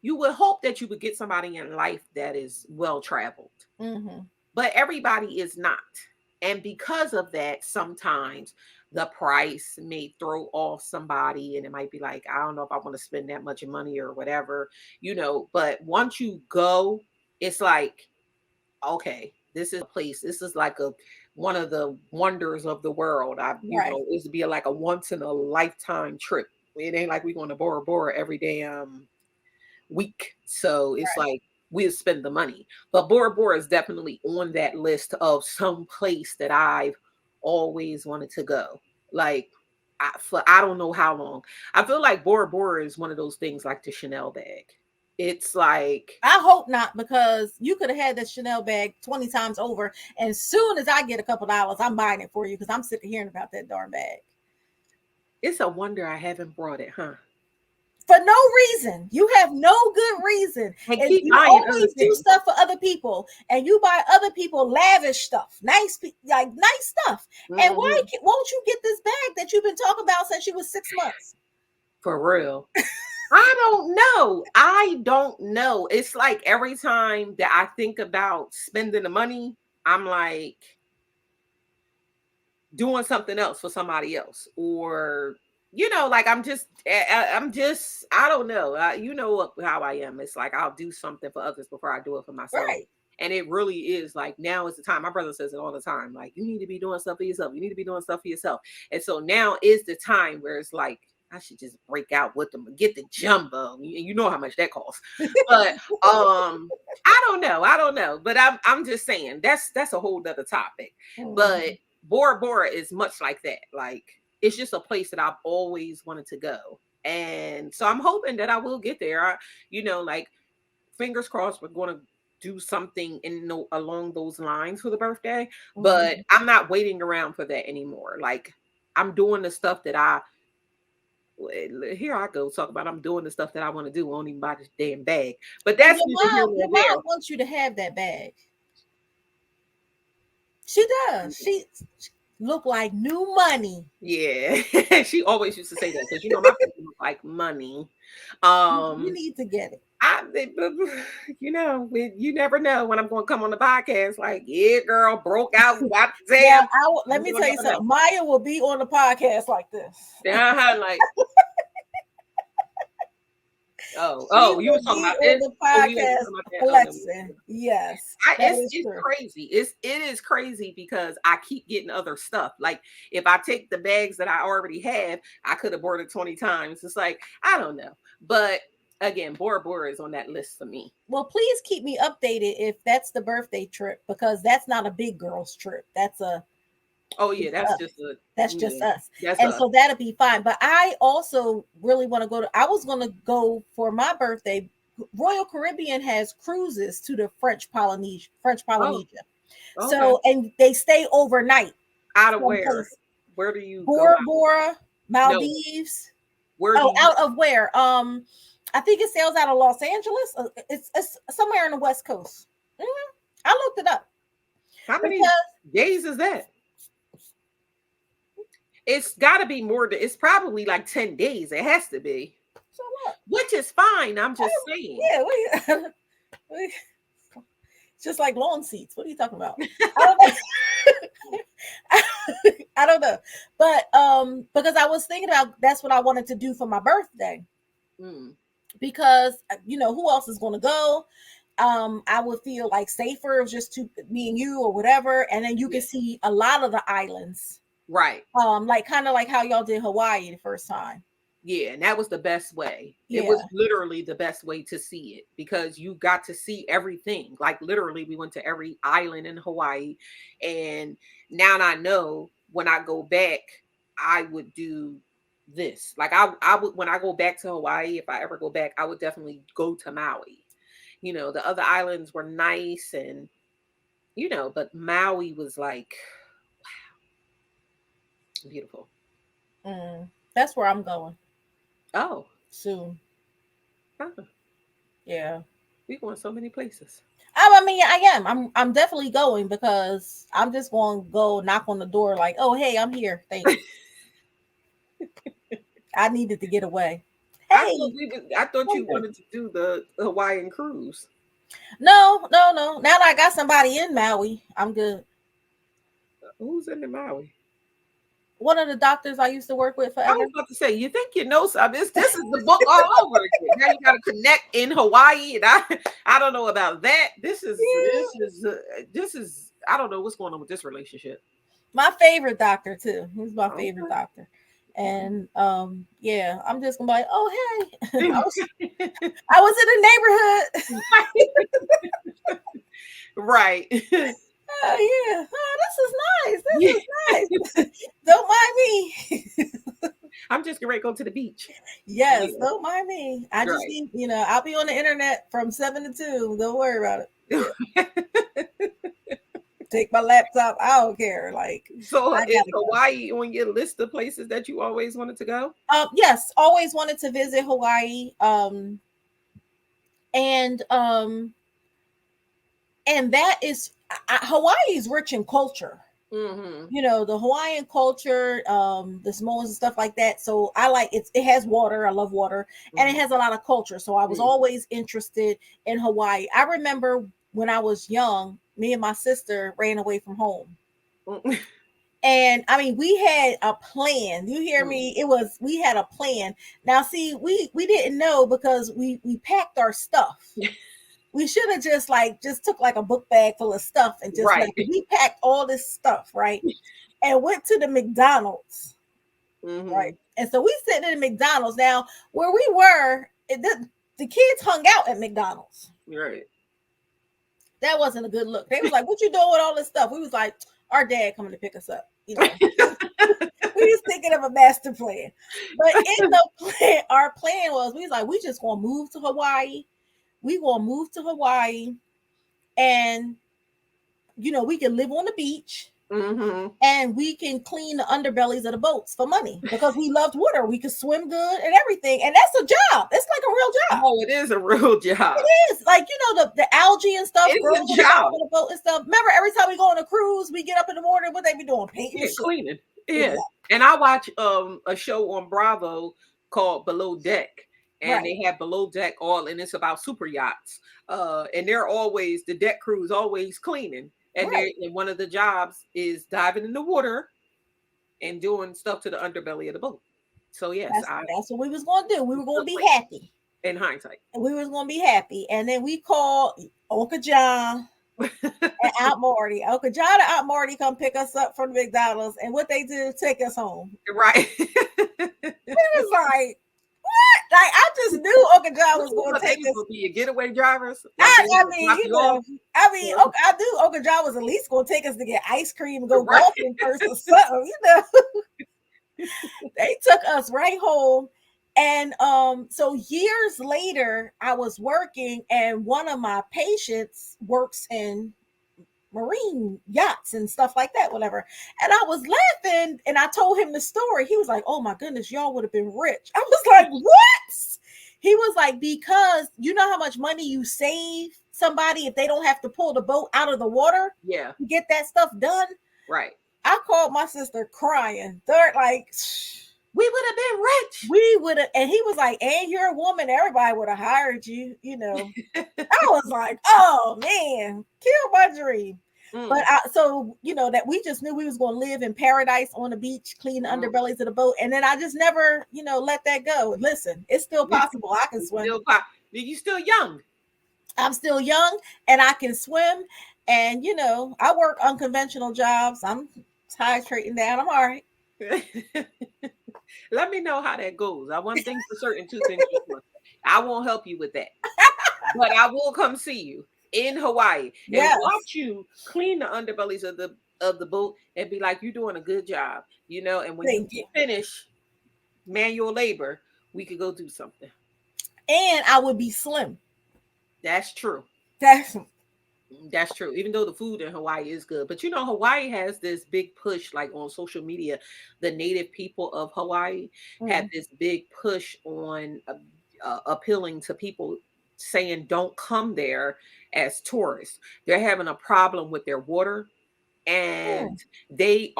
you would hope that you would get somebody in life that is well traveled, but everybody is not. And because of that, sometimes the price may throw off somebody, and it might be like, I don't know if I want to spend that much money or whatever, but once you go, it's like, okay, this is a place, this is like one of the wonders of the world. It's be like a once in a lifetime trip. It ain't like we going to Bora Bora every damn week. So it's like we'll spend the money. But Bora Bora is definitely on that list of some place that I've always wanted to go. Like I don't know how long. I feel like Bora Bora is one of those things like the Chanel bag. It's like, I hope not, because you could have had this Chanel bag 20 times over. And as soon as I get a couple dollars, I'm buying it for you because I'm sick of hearing about that darn bag. It's a wonder I haven't brought it, huh? For no reason. You have no good reason. And and keep you buying always do things. stuff for other people, and you buy other people lavish stuff, nice stuff. And why won't you get this bag that you've been talking about since you was 6 months? For real. I don't know. It's like every time that I think about spending the money, I'm like doing something else for somebody else, or like I don't know. You know how I am. It's like I'll do something for others before I do it for myself. Right. And it really is like, now is the time. My brother says it all the time. Like, you need to be doing stuff for yourself. You need to be doing stuff for yourself. And so now is the time where it's like, I should just break out with them and get the jumbo. You know how much that costs. But I don't know. But I'm just saying that's a whole nother topic. But Bora Bora is much like that. Like, it's just a place that I've always wanted to go. And so I'm hoping that I will get there. Like fingers crossed, we're going to do something along those lines for the birthday. But I'm not waiting around for that anymore. Like, I'm doing the stuff that here I go talk about I'm doing the stuff that I want to do. I won't even buy this damn bag. But that's your mom wants you to have that bag. She does. She look like new money. Yeah. She always used to say that because my people look like money. You need to get it. You never know when I'm going to come on the podcast. Like, yeah, girl, broke out. Yeah, let me tell you something. Maya will be on the podcast like this. Like, you were talking about this? The podcast flexing. Yes, it's crazy. It is crazy because I keep getting other stuff. Like, if I take the bags that I already have, I could have bought it 20 times. It's like, I don't know, but. Again, Bora Bora is on that list for me. Well, please keep me updated if that's the birthday trip, because that's not a big girl's trip. That's a just us. So that'll be fine. But I also really want to go I was going to go for my birthday. Royal Caribbean has cruises to the French Polynesia. Oh, okay. So, and they stay overnight. Out of where? Where do you Bora Bora, Maldives. No. Out of where? I think it sails out of Los Angeles. It's somewhere in the West Coast. I looked it up. How many days is that? It's got to be more. It's probably like 10 days. It has to be. So what? Which is fine. I'm just saying. Yeah, it's just like lawn seats. What are you talking about? I don't know. But because I was thinking about that's what I wanted to do for my birthday. Because who else is going to go? I would feel like safer if just me and you or whatever, and then you can see a lot of the islands, right? Like kind of like how y'all did Hawaii the first time. Yeah, and that was the best way. Yeah. It was literally the best way to see it because you got to see everything. Like literally, we went to every island in Hawaii, and now I know when I go back, I would do this. Like I would, when I go back to Hawaii, if I ever go back, I would definitely go to Maui. The other islands were nice and but Maui was like, wow, beautiful. That's where I'm going. Oh, soon. Huh. Yeah, we going so many places. I mean, I am. I'm definitely going because I'm just going to go knock on the door like, oh, hey, I'm here. Thanks. I needed to get away. Hey, I thought you wanted to do the Hawaiian cruise. No. Now that I got somebody in Maui, I'm good. Who's in the Maui? One of the doctors I used to work with forever. I was about to say, you think you know something? This is the book all over again. Now you got to connect in Hawaii, and I don't know about that. This is I don't know what's going on with this relationship. My favorite doctor too. He's my favorite doctor. And yeah, I'm just gonna be like, oh hey, I was in the neighborhood. Right. Oh yeah, this is nice. This is nice. Don't mind me. I'm just ready to go to the beach. Yes, don't mind me. I just need, I'll be on the internet from 7 to 2. Don't worry about it. Take my laptop. I don't care. Like, so is Hawaii on your list of places that you always wanted to go? Yes, always wanted to visit Hawaii. And that is Hawaii is rich in culture. Mm-hmm. The Hawaiian culture, the Samoans and stuff like that. So I like it. It has water. I love water, and it has a lot of culture. So I was always interested in Hawaii. I remember when I was young, me and my sister ran away from home. And I mean, we had a plan. You hear me? We had a plan. Now, see, we didn't know because we packed our stuff. We should have just took like a book bag full of stuff and just we packed all this stuff, right? And went to the McDonald's, right? And so we sitting in the McDonald's. Now, where we were, the kids hung out at McDonald's. Right. That wasn't a good look. They was like, "What you doing with all this stuff?" We was like, "Our dad coming to pick us up." We was thinking of a master plan, but in the plan, our plan was we was like, "We just gonna move to Hawaii." we gonna move to Hawaii, and we can live on the beach. And we can clean the underbellies of the boats for money because we loved water. We could swim good and everything. And that's a job. It's like a real job. Oh, it is a real job. It is. Like, the algae and stuff. It's a job. On the boat and stuff. Remember, every time we go on a cruise, we get up in the morning, what they be doing? Painting and shit. Cleaning. Yeah. Exactly. And I watch a show on Bravo called Below Deck. And they have Below Deck and it's about super yachts. And they're always, the deck crew is always cleaning. And and one of the jobs is diving in the water and doing stuff to the underbelly of the boat. So yes, that's what we was going to do. We were going to be happy. In hindsight. And we was going to be happy. And then we called Uncle John and Aunt Marty. Uncle John and Aunt Marty come pick us up from the McDonald's. And what they did, take us home. Right. It was like, what? Like, I just knew Uncle John was going to take us. Be your getaway drivers. I knew Uncle John was at least going to take us to get ice cream and go golfing first or something, They took us right home. And so years later, I was working, and one of my patients works in marine yachts and stuff like that, whatever. And I was laughing, and I told him the story. He was like, "Oh my goodness, y'all would have been rich." I was like, "What?" He was like, "Because you know how much money you save somebody if they don't have to pull the boat out of the water, to get that stuff done." Right. I called my sister crying. They're like, we would have been rich. We would have, and he was like, "And you're a woman, everybody would have hired you." I was like, "Oh man, kill my dream." But that we just knew we was going to live in paradise on the beach, clean the underbellies of the boat, and then I just never, let that go. Listen, it's still possible. I can swim. You still young. I'm still young, and I can swim, and I work unconventional jobs. I'm titrating down. I'm all right. Let me know how that goes. I one thing for certain, two things for sure. I won't help you with that, but I will come see you in Hawaii and watch you clean the underbellies of the boat and be like, "You're doing a good job," And when you finish manual labor, we could go do something. And I would be slim. That's true. That's true. Even though the food in Hawaii is good, but Hawaii has this big push, like on social media. The native people of Hawaii have this big push on appealing to people, saying don't come there as tourists. They're having a problem with their water, and the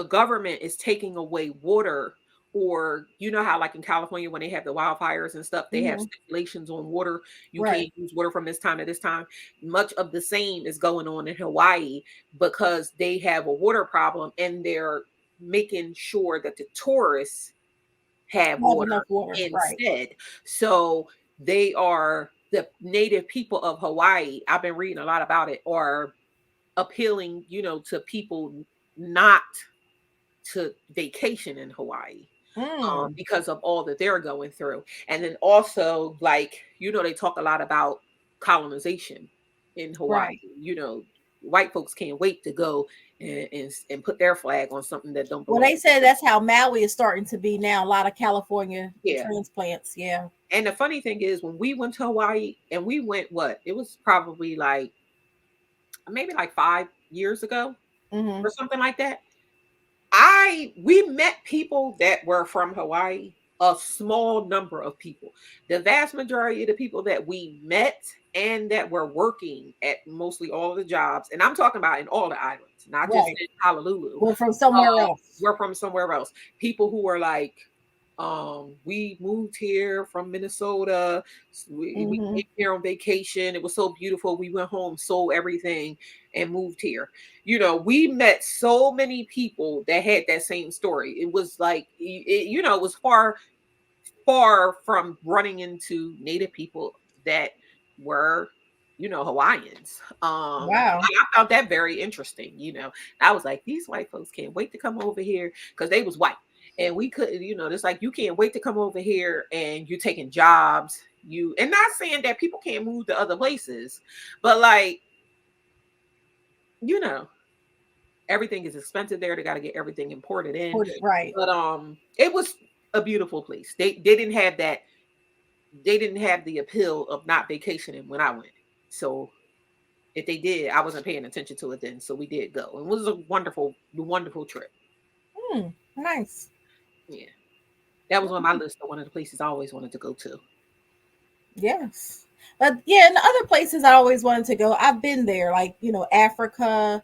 government is taking away water. Or how like in California when they have the wildfires and stuff, they have stipulations on water. You can't use water from this time to this time. Much of the same is going on in Hawaii because they have a water problem, and they're making sure that the tourists have water instead. Right. So the native people of Hawaii, I've been reading a lot about it, are appealing, to people not to vacation in Hawaii. Because of all that they're going through. And then also, like, they talk a lot about colonization in Hawaii. Right. White folks can't wait to go and put their flag on something that don't belong. Well, they say that's how Maui is starting to be now. A lot of California transplants. Yeah. And the funny thing is, when we went to Hawaii, and we went, it was probably maybe 5 years ago or something like that. We met people that were from Hawaii, a small number of people. The vast majority of the people that we met and that were working at mostly all of the jobs, and I'm talking about in all the islands, not just in Honolulu. We're from somewhere else. We're from somewhere else. People who were like, we moved here from Minnesota. We came here on vacation. It was so beautiful. We went home, sold everything, and moved here. We met so many people that had that same story. It was like, it was far from running into native people that were, Hawaiians. Wow. I found that very interesting. I was like, these white folks can't wait to come over here because they was white. And we couldn't, it's like, you can't wait to come over here and you're taking jobs. And not saying that people can't move to other places, but like, everything is expensive there. They got to get everything imported in. Right. But it was a beautiful place. They didn't have that they didn't have the appeal of not vacationing when I went. So if they did, I wasn't paying attention to it then. So we did go. And it was a wonderful, wonderful trip. Nice. Yeah. That was on my list of one of the places I always wanted to go to. Yes. But yeah, in the other places I always wanted to go, I've been there, like, Africa,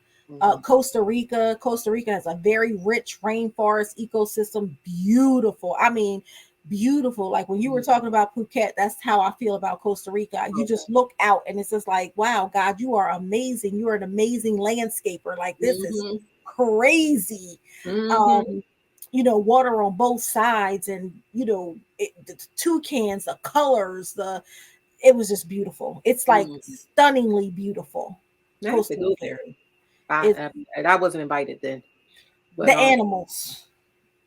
Costa Rica. Costa Rica has a very rich rainforest ecosystem. Beautiful. I mean, beautiful. Like when you were talking about Phuket, that's how I feel about Costa Rica. You just look out and it's just like, wow, God, you are amazing. You are an amazing landscaper. Like this is crazy. Water on both sides, and the toucans, the colors, it was just beautiful. It's like stunningly beautiful. I have to go there. I wasn't invited then. But, the animals.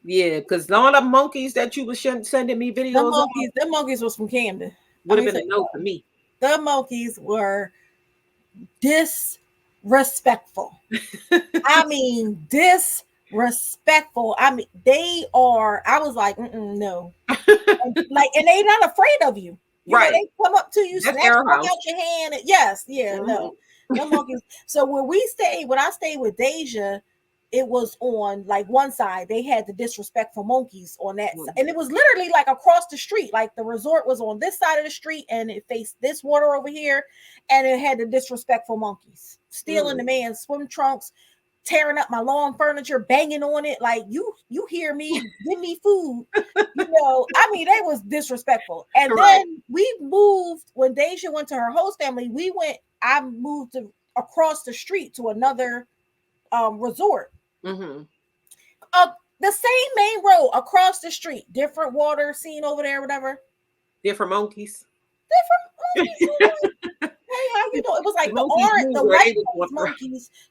Yeah, because all the monkeys that you were sending me videos of. The monkeys was from Camden. Would have been a no for me. The monkeys were disrespectful. I mean, disrespectful. I mean, they are. I was like, no. and they're not afraid of you. Right. They come up to you, snatch out your hand. Yes, no. The monkeys. So when I stayed with Deja, it was on like one side. They had the disrespectful monkeys on that side. And it was literally like across the street. Like the resort was on this side of the street and it faced this water over here. And it had the disrespectful monkeys stealing the man's swim trunks, tearing up my lawn furniture, banging on it. Like you hear me, give me food. I mean, they was disrespectful. And then we moved when Deja went to her host family. I moved across the street to another resort. The same main road across the street, different water scene over there, whatever. Different monkeys. Hey, how you doing? It was like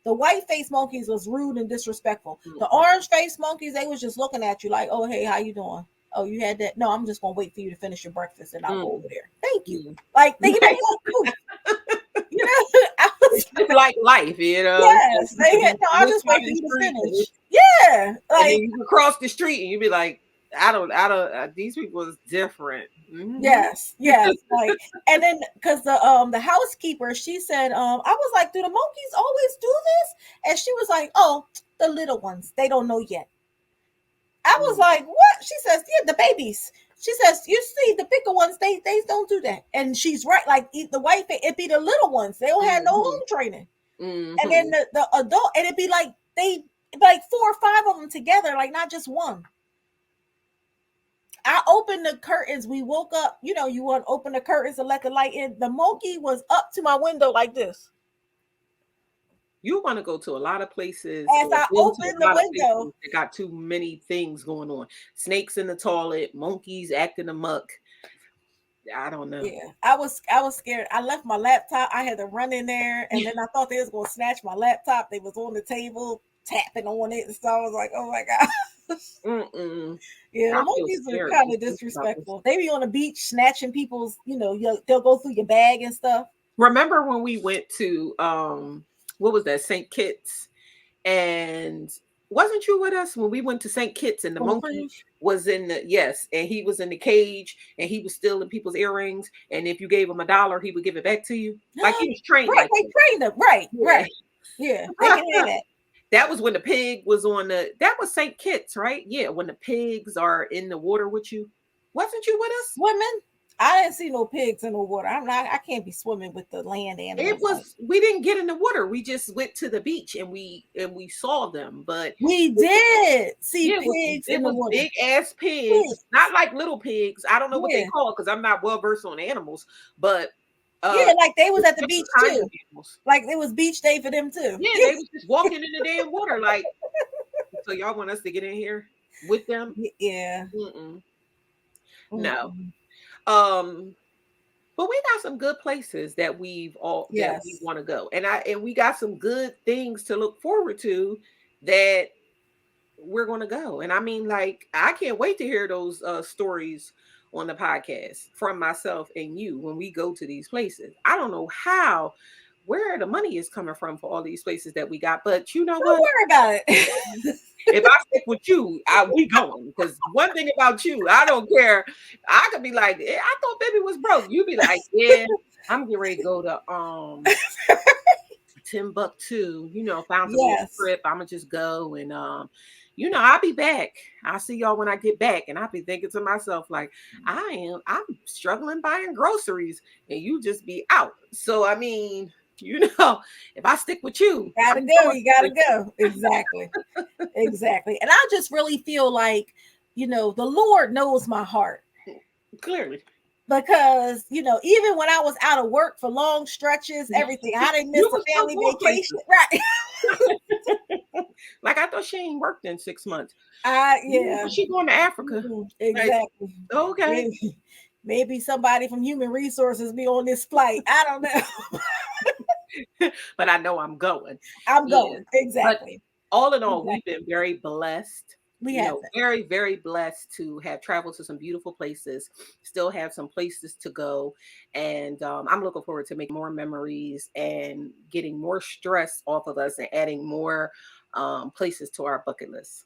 the white face monkeys was rude and disrespectful. The orange face monkeys, they was just looking at you like, oh, hey, how you doing? Oh, you had that? No, I'm just gonna wait for you to finish your breakfast and I'll go over there. Thank you. Like thinking about you. I was like life, Yes, I'll just wait for you to finish. Yeah, like and then you cross the street and you'd be like, I don't. These people is different. Yes. Like, and then because the housekeeper, she said, I was like, do the monkeys always do this? And she was like, oh, the little ones, they don't know yet. I was like, what? She says, yeah, the babies. She says, you see, the bigger ones, they don't do that. And she's right. Like the white, it be the little ones. They don't have no home training. And then the adult, and it'd be like 4 or 5 of them together, like not just one. I opened the curtains. We woke up. You want to open the curtains and let the light in. The monkey was up to my window like this. You want to go to a lot of places. As I opened the window, they got too many things going on. Snakes in the toilet, monkeys acting amok. I don't know. Yeah, I was scared. I left my laptop. I had to run in there, and then I thought they was gonna snatch my laptop. They was on the table tapping on it, so I was like, "Oh my god!" Yeah, the monkeys are kind of disrespectful. They be on the beach snatching people's. They'll go through your bag and stuff. Remember when we went to what was that, St. Kitts, and wasn't you with us when we went to St. Kitts and the monkey was and he was in the cage and he was stealing people's earrings, and if you gave him $1 he would give it back to you, like he was trained. Right, they trained him. Right. Yeah, they can hear that. That was when the pig was that was St. Kitts, right? Yeah, when the pigs are in the water with you. Wasn't you with us? Swimming? I didn't see no pigs in the water. I can't be swimming with the land animals. We didn't get in the water. We just went to the beach and we saw them. But we did see pigs in the water. Big ass pigs, not like little pigs. I don't know what they call it because I'm not well versed on animals. But like they was at the beach too. Like it was beach day for them too. Yeah, they was just walking in the damn water. Like, so y'all want us to get in here with them? Yeah. No. But we got some good places that we want to go, and we got some good things to look forward to that we're going to go. And I mean, like, I can't wait to hear those stories on the podcast from myself and you when we go to these places. I don't know how where the money is coming from for all these places that we got. But you know Don't what? worry about it. If I stick with you, we going. Because one thing about you, I don't care. I could be like, I thought Bibbi was broke. You be like, yeah, I'm getting ready to go to Timbuktu. Found some little trip. I'ma just go and I'll be back. I'll see y'all when I get back. And I'll be thinking to myself, like, I'm struggling buying groceries, and you just be out. So I mean, if I stick with you, you gotta go. Exactly. Exactly. And I just really feel like, the Lord knows my heart. Clearly. Because, even when I was out of work for long stretches, everything, I didn't miss a family vacation. Right. Like, I thought she ain't worked in 6 months. Yeah. She going to Africa. Exactly. Like, okay. Maybe somebody from human resources be on this flight. I don't know. But I know I'm going. I'm going. Exactly. But all in all, we've been very blessed. We have very, very blessed to have traveled to some beautiful places, still have some places to go. And I'm looking forward to making more memories and getting more stress off of us and adding more places to our bucket list.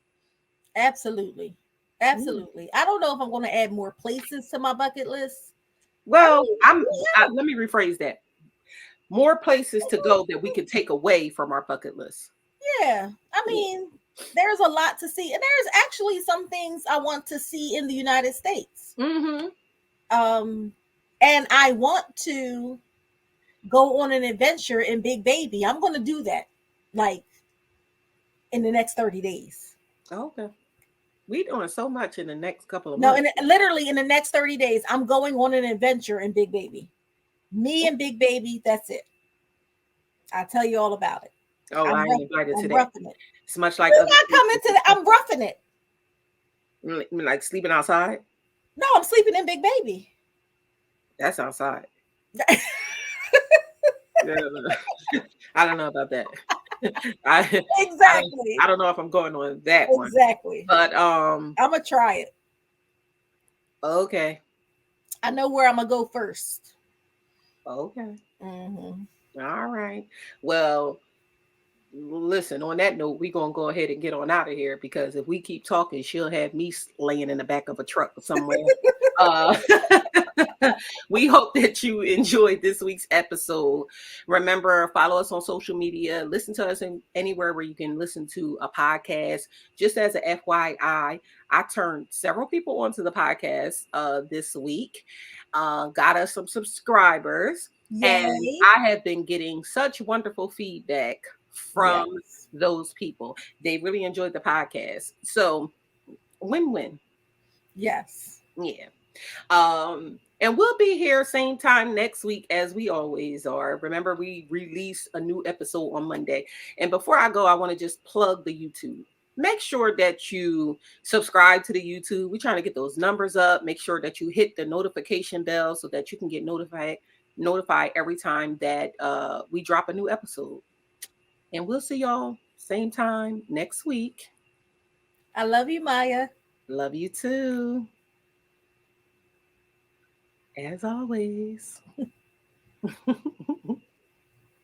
Absolutely. Absolutely. I don't know if I'm going to add more places to my bucket list. Well, let me rephrase that. More places to go that we can take away from our bucket list. Yeah. I mean, there's a lot to see. And there's actually some things I want to see in the United States. Mm-hmm. And I want to go on an adventure in Big Baby. I'm going to do that, like, in the next 30 days. Okay. We doing so much in the next couple of months. No, literally in the next 30 days, I'm going on an adventure in Big Baby. Me and Big Baby, that's it. I'll tell you all about it. Oh, I ain't invited to that. Roughing it. It's much like you're not coming to that. I'm roughing it. Like sleeping outside? No, I'm sleeping in Big Baby. That's outside. I don't know about that. Exactly. I don't know if I'm going on that one. Exactly. But I'm gonna try it. Okay. I know where I'm gonna go first. Okay. Mm-hmm. All right. Well, listen, on that note, we're going to go ahead and get on out of here, because if we keep talking, she'll have me laying in the back of a truck somewhere. We hope that you enjoyed this week's episode. Remember, follow us on social media. Listen to us anywhere where you can listen to a podcast. Just as a FYI, I turned several people onto the podcast this week. Got us some subscribers. Yay. And I have been getting such wonderful feedback from those people. They really enjoyed the podcast. So win-win. Yes. Yeah. And we'll be here same time next week as we always are. Remember, we release a new episode on Monday. And before I go, I want to just plug the YouTube. Make sure that you subscribe to the YouTube. We're trying to get those numbers up. Make sure that you hit the notification bell so that you can get notified every time that we drop a new episode. And we'll see y'all same time next week. I love you, Maya. Love you too. As always.